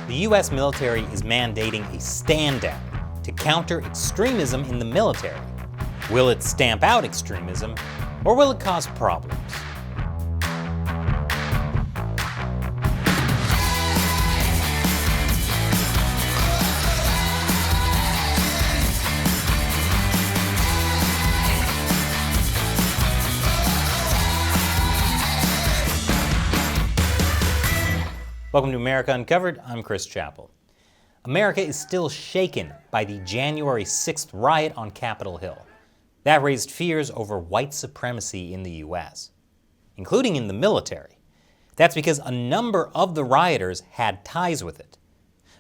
The US military is mandating a stand-down to counter extremism in the military. Will it stamp out extremism, or will it cause problems? Welcome to America Uncovered. I'm Chris Chappell. America is still shaken by the January 6th riot on Capitol Hill. That raised fears over white supremacy in the US, including in the military. That's because a number of the rioters had ties with it.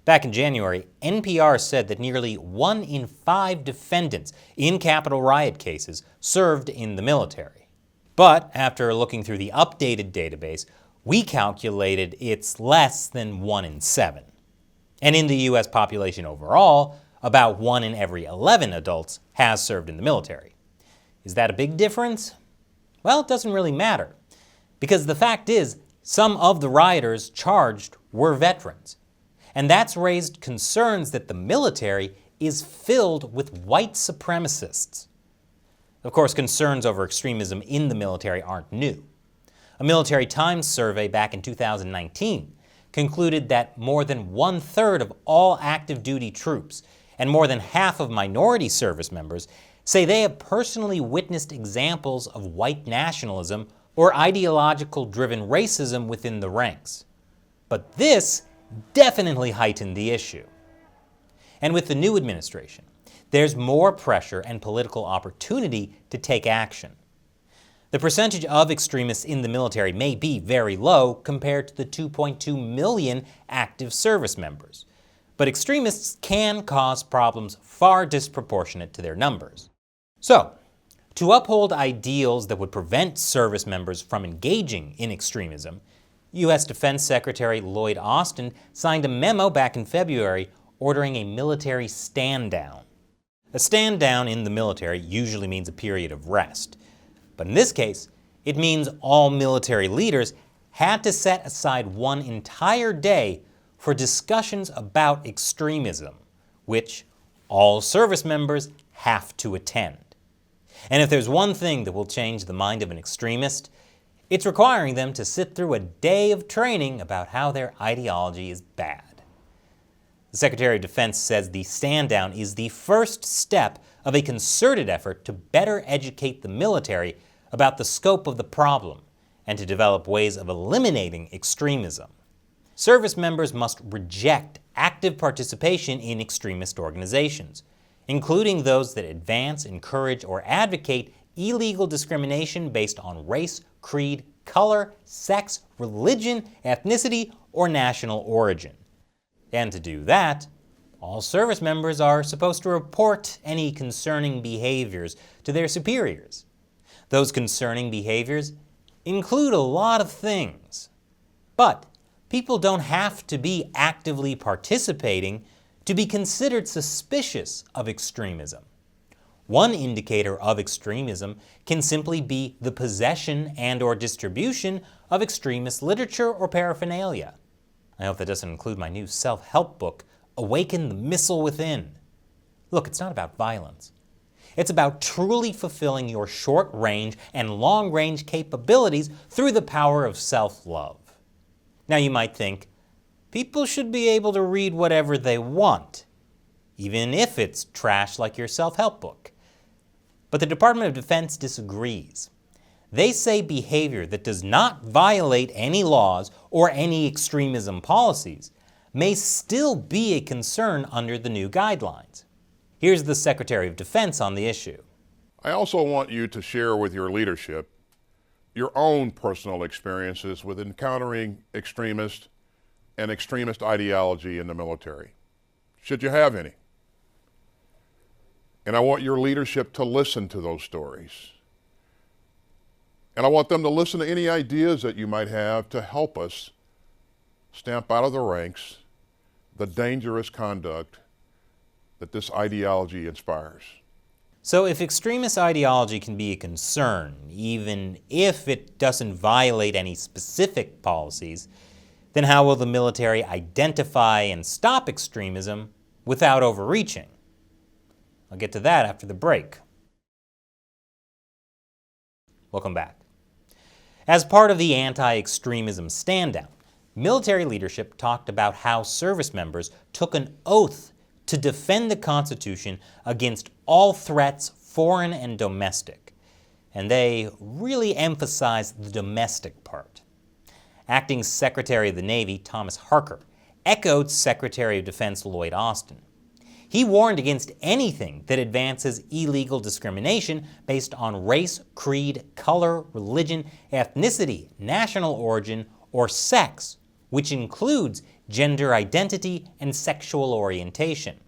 Back in January, NPR said that nearly 1 in 5 defendants in Capitol riot cases served in the military. But after looking through the updated database, we calculated it's less than 1 in 7. And in the US population overall, about 1 in every 11 adults has served in the military. Is that a big difference? Well, it doesn't really matter, because the fact is, some of the rioters charged were veterans. And that's raised concerns that the military is filled with white supremacists. Of course, concerns over extremism in the military aren't new. A Military Times survey back in 2019 concluded that more than 1/3 of all active duty troops and more than half of minority service members say they have personally witnessed examples of white nationalism or ideological-driven racism within the ranks. But this definitely heightened the issue. And with the new administration, there's more pressure and political opportunity to take action. The percentage of extremists in the military may be very low compared to the 2.2 million active service members, but extremists can cause problems far disproportionate to their numbers. So, to uphold ideals that would prevent service members from engaging in extremism, U.S. Defense Secretary Lloyd Austin signed a memo back in February ordering a military stand-down. A stand-down in the military usually means a period of rest. But in this case, it means all military leaders had to set aside one entire day for discussions about extremism, which all service members have to attend. And if there's one thing that will change the mind of an extremist, it's requiring them to sit through a day of training about how their ideology is bad. The Secretary of Defense says the stand-down is the first step of a concerted effort to better educate the military about the scope of the problem and to develop ways of eliminating extremism. Service members must reject active participation in extremist organizations, including those that advance, encourage, or advocate illegal discrimination based on race, creed, color, sex, religion, ethnicity, or national origin. And to do that, all service members are supposed to report any concerning behaviors to their superiors. Those concerning behaviors include a lot of things. But people don't have to be actively participating to be considered suspicious of extremism. One indicator of extremism can simply be the possession and/or distribution of extremist literature or paraphernalia. I hope that doesn't include my new self-help book, Awaken the Missile Within. Look, it's not about violence. It's about truly fulfilling your short-range and long-range capabilities through the power of self-love. Now you might think, people should be able to read whatever they want, even if it's trash like your self-help book. But the Department of Defense disagrees. They say behavior that does not violate any laws or any extremism policies may still be a concern under the new guidelines. Here's the Secretary of Defense on the issue. I also want you to share with your leadership your own personal experiences with encountering extremist and extremist ideology in the military, should you have any. And I want your leadership to listen to those stories. And I want them to listen to any ideas that you might have to help us stamp out of the ranks the dangerous conduct that this ideology inspires. So if extremist ideology can be a concern, even if it doesn't violate any specific policies, then how will the military identify and stop extremism without overreaching? I'll get to that after the break. Welcome back. As part of the anti-extremism stand-down, military leadership talked about how service members took an oath to defend the Constitution against all threats, foreign and domestic. And they really emphasized the domestic part. Acting Secretary of the Navy Thomas Harker echoed Secretary of Defense Lloyd Austin. He warned against anything that advances illegal discrimination based on race, creed, color, religion, ethnicity, national origin, or sex, which includes gender identity and sexual orientation.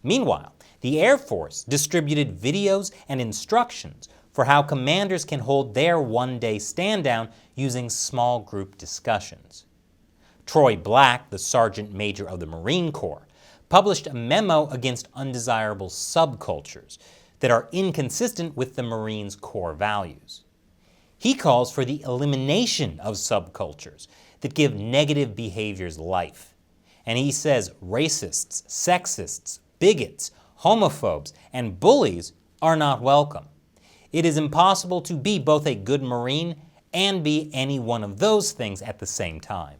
Meanwhile, the Air Force distributed videos and instructions for how commanders can hold their one-day stand-down using small group discussions. Troy Black, the Sergeant Major of the Marine Corps, published a memo against undesirable subcultures that are inconsistent with the Marines' core values. He calls for the elimination of subcultures that give negative behaviors life. And he says racists, sexists, bigots, homophobes, and bullies are not welcome. It is impossible to be both a good Marine and be any one of those things at the same time.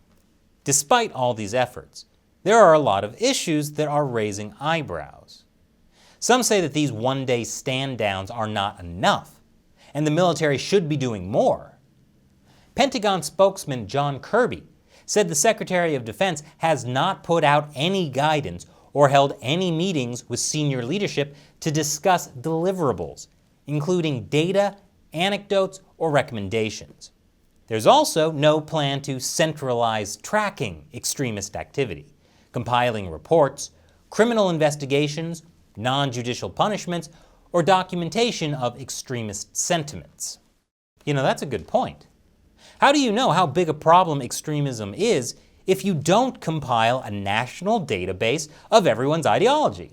Despite all these efforts, there are a lot of issues that are raising eyebrows. Some say that these one-day stand-downs are not enough, and the military should be doing more. Pentagon spokesman John Kirby said the Secretary of Defense has not put out any guidance or held any meetings with senior leadership to discuss deliverables, including data, anecdotes, or recommendations. There's also no plan to centralize tracking extremist activity, compiling reports, criminal investigations, non-judicial punishments, or documentation of extremist sentiments. That's a good point. How do you know how big a problem extremism is if you don't compile a national database of everyone's ideology?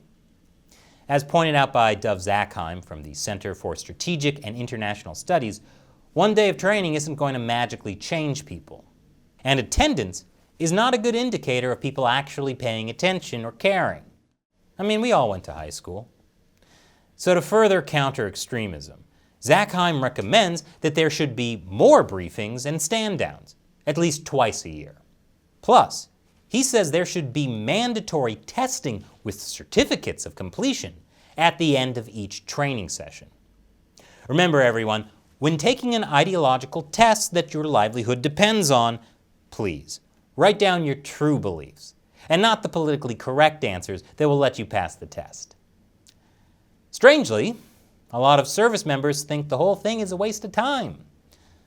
As pointed out by Dov Zakheim from the Center for Strategic and International Studies, one day of training isn't going to magically change people. And attendance is not a good indicator of people actually paying attention or caring. We all went to high school. So to further counter extremism, Zakheim recommends that there should be more briefings and stand-downs, at least twice a year. Plus, he says there should be mandatory testing with certificates of completion at the end of each training session. Remember, everyone, when taking an ideological test that your livelihood depends on, please write down your true beliefs and not the politically correct answers that will let you pass the test. Strangely, a lot of service members think the whole thing is a waste of time.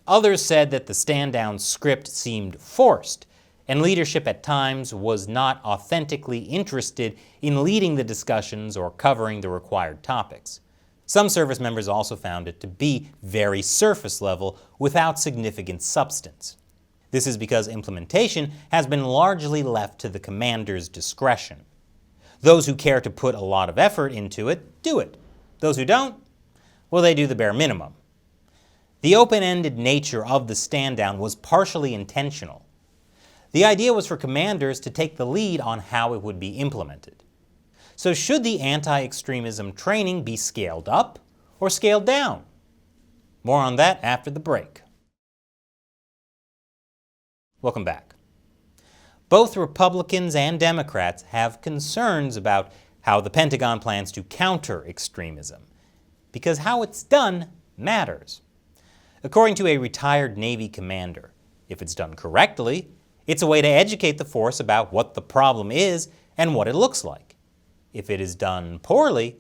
Others said that the stand-down script seemed forced, and leadership at times was not authentically interested in leading the discussions or covering the required topics. Some service members also found it to be very surface level without significant substance. This is because implementation has been largely left to the commander's discretion. Those who care to put a lot of effort into it, do it. Those who don't, well, they do the bare minimum. The open-ended nature of the stand-down was partially intentional. The idea was for commanders to take the lead on how it would be implemented. So should the anti-extremism training be scaled up or scaled down? More on that after the break. Welcome back. Both Republicans and Democrats have concerns about how the Pentagon plans to counter extremism, because how it's done matters. According to a retired Navy commander, if it's done correctly, it's a way to educate the force about what the problem is and what it looks like. If it is done poorly,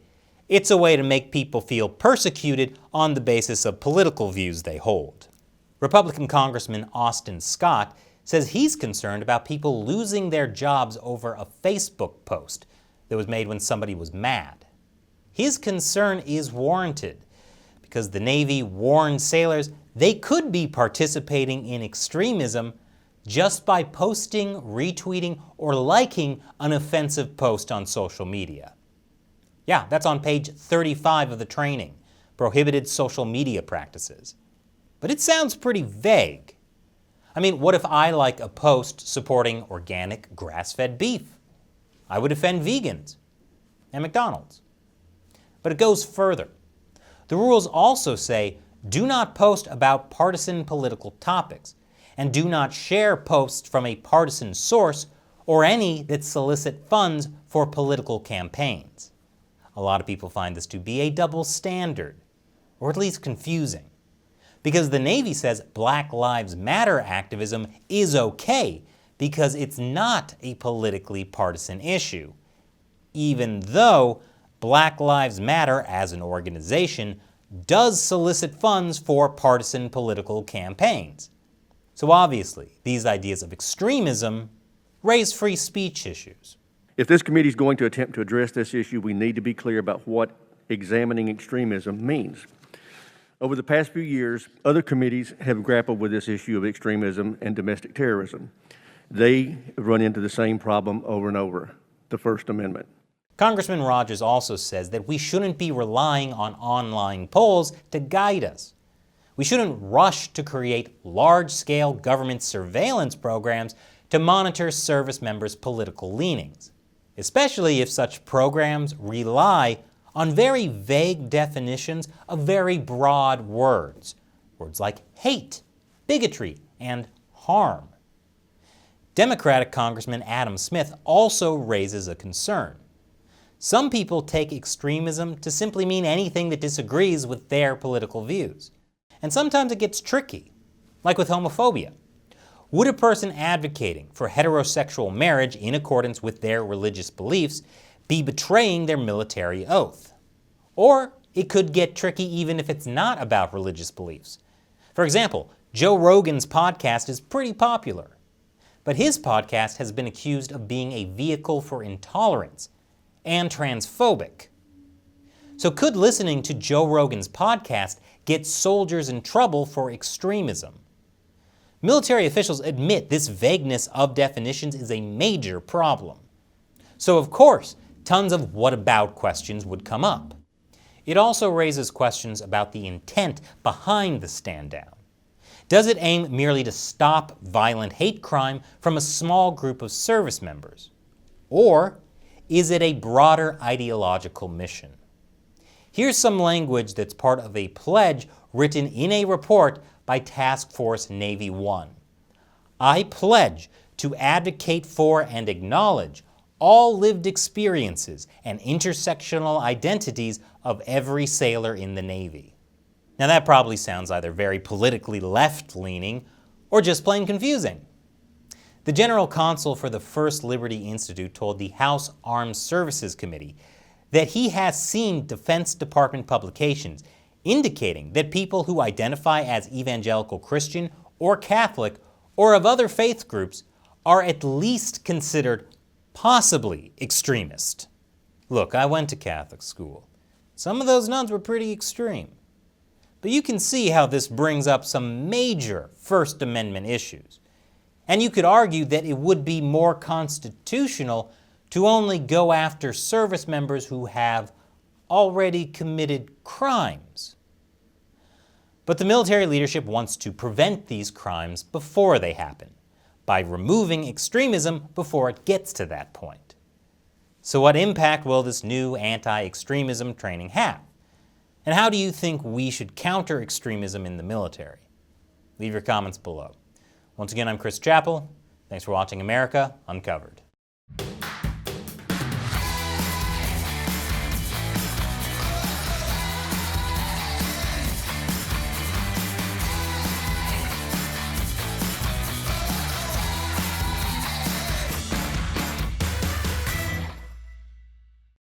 it's a way to make people feel persecuted on the basis of political views they hold. Republican Congressman Austin Scott says he's concerned about people losing their jobs over a Facebook post that was made when somebody was mad. His concern is warranted because the Navy warned sailors they could be participating in extremism just by posting, retweeting, or liking an offensive post on social media. Yeah, that's on page 35 of the training, Prohibited Social Media Practices. But it sounds pretty vague. I mean, what if I like a post supporting organic grass-fed beef? I would offend vegans and McDonald's. But it goes further. The rules also say do not post about partisan political topics, and do not share posts from a partisan source or any that solicit funds for political campaigns. A lot of people find this to be a double standard, or at least confusing, because the Navy says Black Lives Matter activism is okay because it's not a politically partisan issue, even though Black Lives Matter as an organization does solicit funds for partisan political campaigns. So obviously, these ideas of extremism raise free speech issues. If this committee is going to attempt to address this issue, we need to be clear about what examining extremism means. Over the past few years, other committees have grappled with this issue of extremism and domestic terrorism. They run into the same problem over and over, the First Amendment. Congressman Rogers also says that we shouldn't be relying on online polls to guide us. We shouldn't rush to create large-scale government surveillance programs to monitor service members' political leanings, especially if such programs rely on very vague definitions of very broad words, words like hate, bigotry, and harm. Democratic Congressman Adam Smith also raises a concern. Some people take extremism to simply mean anything that disagrees with their political views. And sometimes it gets tricky, like with homophobia. Would a person advocating for heterosexual marriage in accordance with their religious beliefs be betraying their military oath? Or it could get tricky even if it's not about religious beliefs. For example, Joe Rogan's podcast is pretty popular, but his podcast has been accused of being a vehicle for intolerance and transphobic. So could listening to Joe Rogan's podcast get soldiers in trouble for extremism? Military officials admit this vagueness of definitions is a major problem. So of course, tons of what about questions would come up. It also raises questions about the intent behind the stand down. Does it aim merely to stop violent hate crime from a small group of service members? Or is it a broader ideological mission? Here's some language that's part of a pledge written in a report by Task Force Navy 1. I pledge to advocate for and acknowledge all lived experiences and intersectional identities of every sailor in the Navy. Now that probably sounds either very politically left-leaning or just plain confusing. The General Counsel for the First Liberty Institute told the House Armed Services Committee that he has seen Defense Department publications indicating that people who identify as evangelical Christian or Catholic or of other faith groups are at least considered possibly extremist. Look, I went to Catholic school. Some of those nuns were pretty extreme. But you can see how this brings up some major First Amendment issues. And you could argue that it would be more constitutional to only go after service members who have already committed crimes. But the military leadership wants to prevent these crimes before they happen, by removing extremism before it gets to that point. So what impact will this new anti-extremism training have? And how do you think we should counter extremism in the military? Leave your comments below. Once again, I'm Chris Chappell. Thanks for watching America Uncovered.